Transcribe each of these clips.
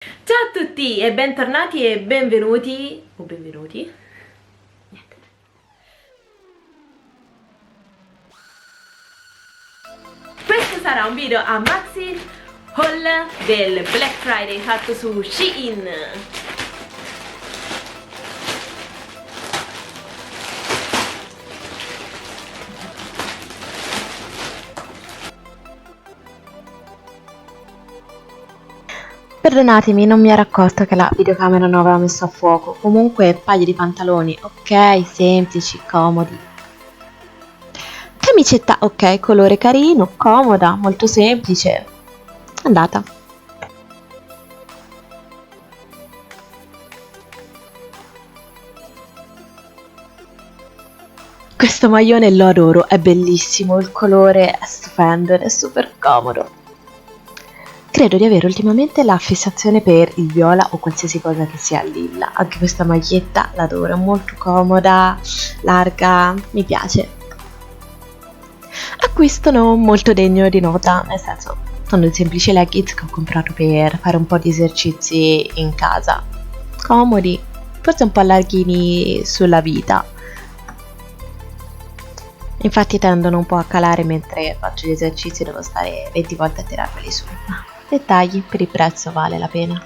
Ciao a tutti e bentornati e benvenuti o benvenuti. Niente. Questo sarà un video a maxi haul del Black Friday fatto su Shein. Perdonatemi, non mi ero accorto che la videocamera non aveva messo a fuoco. Comunque, paio di pantaloni, ok, semplici, comodi. Camicetta, ok, colore carino, comoda, molto semplice. Andata. Questo maglione lo adoro, è bellissimo, il colore è stupendo ed è super comodo. Credo di avere ultimamente la fissazione per il viola o qualsiasi cosa che sia lilla. Anche questa maglietta l'adoro, è molto comoda, larga, mi piace. Acquisto non molto degno di nota, nel senso, sono dei semplici leggings che ho comprato per fare un po' di esercizi in casa. Comodi, forse un po' larghini sulla vita. Infatti tendono un po' a calare mentre faccio gli esercizi, devo stare 20 volte a tirarmeli su. Dettagli, per il prezzo vale la pena.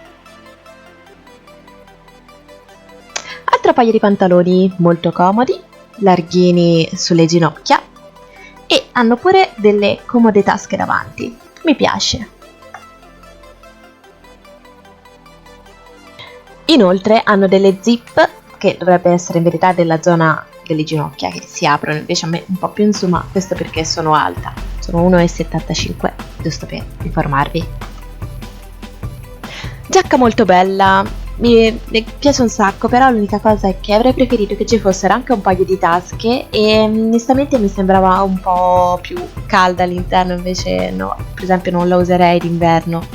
Altro paio di pantaloni molto comodi, larghini sulle ginocchia e hanno pure delle comode tasche davanti. Mi piace. Inoltre hanno delle zip che dovrebbe essere in verità della zona delle ginocchia che si aprono, invece a me un po' più in su, ma questo perché sono alta. Sono 1,75 m, giusto per informarvi. Giacca molto bella, mi piace un sacco, però l'unica cosa è che avrei preferito che ci fossero anche un paio di tasche e onestamente mi sembrava un po' più calda all'interno, invece no, per esempio non la userei d'inverno.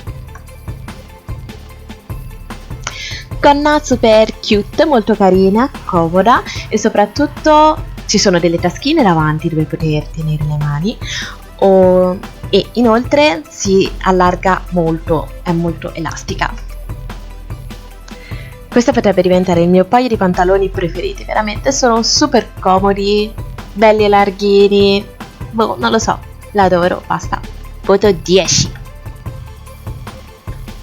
Gonna super cute, molto carina, comoda e soprattutto ci sono delle taschine davanti dove poter tenere le mani e inoltre si allarga molto, è molto elastica. Questo potrebbe diventare il mio paio di pantaloni preferiti, veramente sono super comodi, belli e larghini, boh, non lo so, l'adoro, basta, voto 10.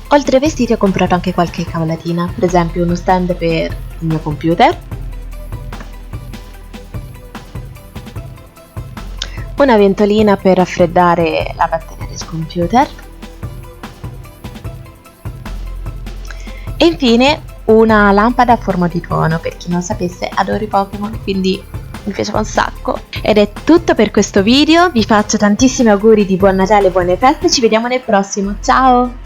Oltre ai vestiti ho comprato anche qualche cavolatina, per esempio uno stand per il mio computer, una ventolina per raffreddare la batteria del computer e infine una lampada a forma di tuono. Per chi non sapesse, adoro i Pokémon, quindi mi piaceva un sacco. Ed è tutto per questo video, vi faccio tantissimi auguri di buon Natale e buone feste, ci vediamo nel prossimo, ciao!